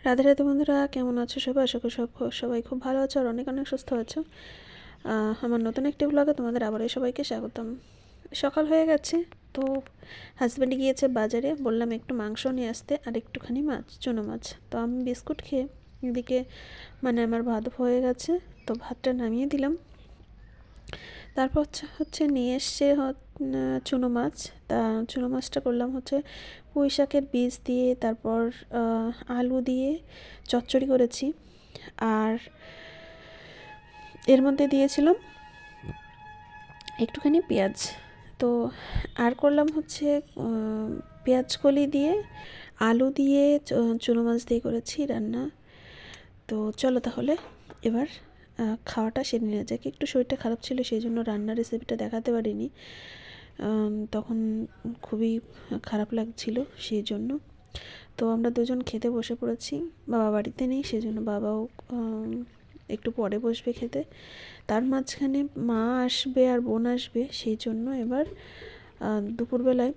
রাধে রাধে বন্ধুরা, কেমন আছো সবাই? আশা করি সবাই খুব ভালো আছো আর অনেক অনেক সুস্থ আছো। আমার নতুন একটি ব্লগে তোমাদের আবারও সবাইকে স্বাগতম। সকাল হয়ে গেছে, তো হাজব্যান্ড গিয়েছে বাজারে, বললাম একটু মাংস নিয়ে আসতে আর একটুখানি মাছ, চুনো মাছ। তো আমি বিস্কুট খেয়ে এদিকে আমার ভাত হয়ে গেছে, তো ভাতটা নামিয়ে দিলাম। তারপর হচ্ছে নিয়ে এসছে চুনো মাছ। তা চুনো মাছটা করলাম হচ্ছে পুঁই শাকের বীজ দিয়ে, তারপর আলু দিয়ে চচ্চড়ি করেছি। আর এর মধ্যে দিয়েছিলাম একটুখানি পেঁয়াজ। তো আর করলাম হচ্ছে পেঁয়াজ কলি দিয়ে আলু দিয়ে চুনো মাছ দিয়ে করেছি রান্না। তো চলো তাহলে এবার খাওয়াটা সেরে নেওয়া যাক। একটু শরীরটা খারাপ ছিল, সেই জন্য রান্নার রেসিপিটা দেখাতে পারিনি। তখন খুবই খারাপ লাগছিল সেই জন্য। তো আমরা দুজন খেতে বসে পড়েছি। বাবা বাড়িতে নেই, সেই জন্য বাবাও একটু পরে বসবে খেতে। তার মাঝখানে মা আসবে আর বোন আসবে, সেই জন্য এবার দুপুরবেলায়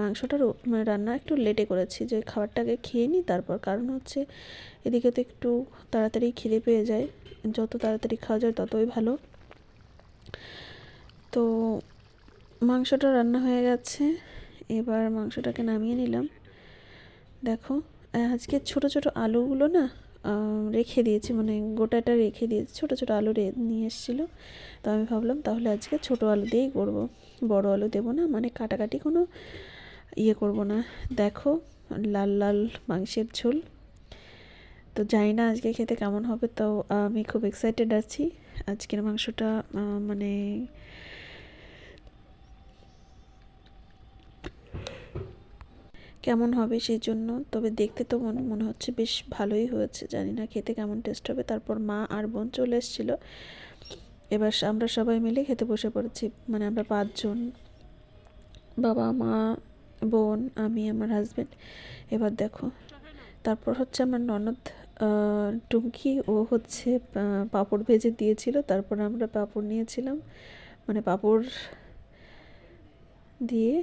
মাংসটা রান্না একটু লেটে করেছি, যে খাবারটাকে খেয়ে নিই তারপর। কারণ হচ্ছে এদিকে তো একটু তাড়াতাড়ি খিদে পেয়ে যায়, যত তাড়াতাড়ি খাওয়া যায় ততই ভালো। তো মাংসটা রান্না হয়ে গেছে, এবার মাংসটাকে নামিয়ে নিলাম। দেখো, আজকে ছোট ছোট আলুগুলো না রেখে দিয়েছি, গোটাটা রেখে দিয়েছি। ছোট ছোট আলু নিয়ে এসেছিলো, তো আমি ভাবলাম তাহলে আজকে ছোট আলু দিয়েই করবো, বড় আলু দেবো না, কাটাকাটি কোনো ইয়ে করবো না। দেখো, লাল লাল মাংসের ঝোল। তো জানি না আজকে খেতে কেমন হবে, তো আমি খুব এক্সাইটেড আছি। আজকের মাংসটা কেমন হবে সেই জন্য। তবে দেখতে তো মনে হচ্ছে বেশ ভালোই হয়েছে, জানি না খেতে কেমন টেস্ট হবে। তারপর মা আর বোন চলে এসেছিলো, এবার আমরা সবাই মিলে খেতে বসে পড়েছি। আমরা 5 জন, বাবা মা বোন আমি আমার হাজব্যান্ড। এবার দেখো, তারপর হচ্ছে আমার ননদ টুমকি, ও হচ্ছে পাঁপড় ভেজে দিয়েছিল। তারপর আমরা পাঁপড় নিয়েছিলাম, পাঁপড় দিয়ে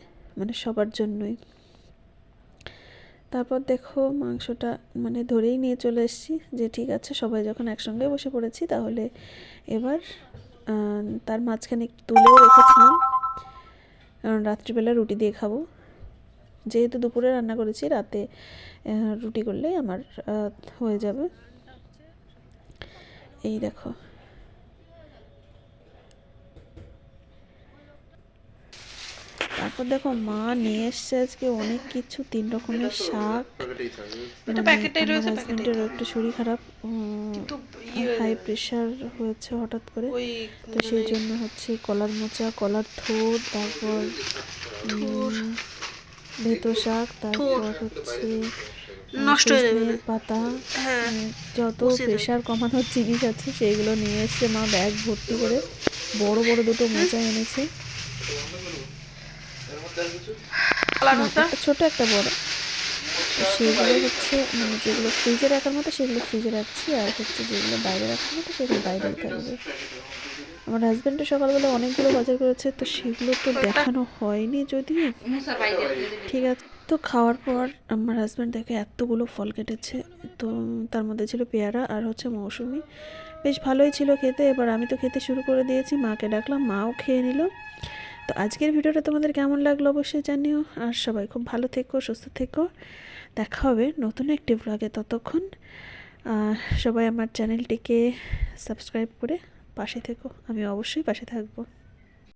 সবার জন্যই। তারপর দেখো মাংসটা ধরেই নিয়ে চলে এসেছি, যে ঠিক আছে সবাই যখন একসঙ্গে বসে পড়েছি তাহলে এবার তার মাঝখানে তুলেও রেখেছিলাম, কারণ রাত্রিবেলা রুটি দিয়ে খাবো। যেহেতু দুপুরে রান্না করেছি, রাতে রুটি করলেই আমার হয়ে যাবে। এই দেখো, তারপর দেখো মা নিয়ে এসছে আজকে অনেক কিছু, 3 রকমের শাক। আমার হাজবেন্ডেরও একটু শরীর খারাপ, হাই প্রেশার হয়েছে হঠাৎ করে, তো সেই জন্য হচ্ছে কলার মোচা, কলার থোড়, তারপর ভেতো শাক, তারপর হচ্ছে সজনের পাতা, যত প্রেশার কমানোর জিনিস আছে সেইগুলো নিয়ে এসছে মা ব্যাগ ভর্তি করে। বড় বড় দুটো মোচা এনেছে, একটা ছোট একটা বড়। সেগুলো হচ্ছে যেগুলো ফ্রিজে রাখার মতো সেগুলো ফ্রিজে রাখছি, আর হচ্ছে যেগুলো বাইরে রাখার মতো সেগুলো বাইরেই থাকবে। আমার হাজব্যান্ডও সকালবেলা অনেকগুলো বাজার করেছে, তো সেগুলো তো দেখানো হয়নি যদিও। ঠিক আছে, তো খাওয়ার পর আমার হাজব্যান্ড দেখে এতগুলো ফল কেটেছে। তো তার মধ্যে ছিল পেয়ারা আর হচ্ছে মৌসুমি, বেশ ভালোই ছিল খেতে। এবার আমি তো খেতে শুরু করে দিয়েছি, মাকে ডাকলাম, মাও খেয়ে নিল। তো আজকের ভিডিওটা তোমাদের কেমন লাগলো অবশ্যই জানিও, আর সবাই খুব ভালো থেকো, সুস্থ থেকো। দেখা হবে নতুন একটি ব্লগে। ততক্ষণ সবাই আমার চ্যানেলটিকে সাবস্ক্রাইব করে পাশে থেকো, আমি অবশ্যই পাশে থাকবো।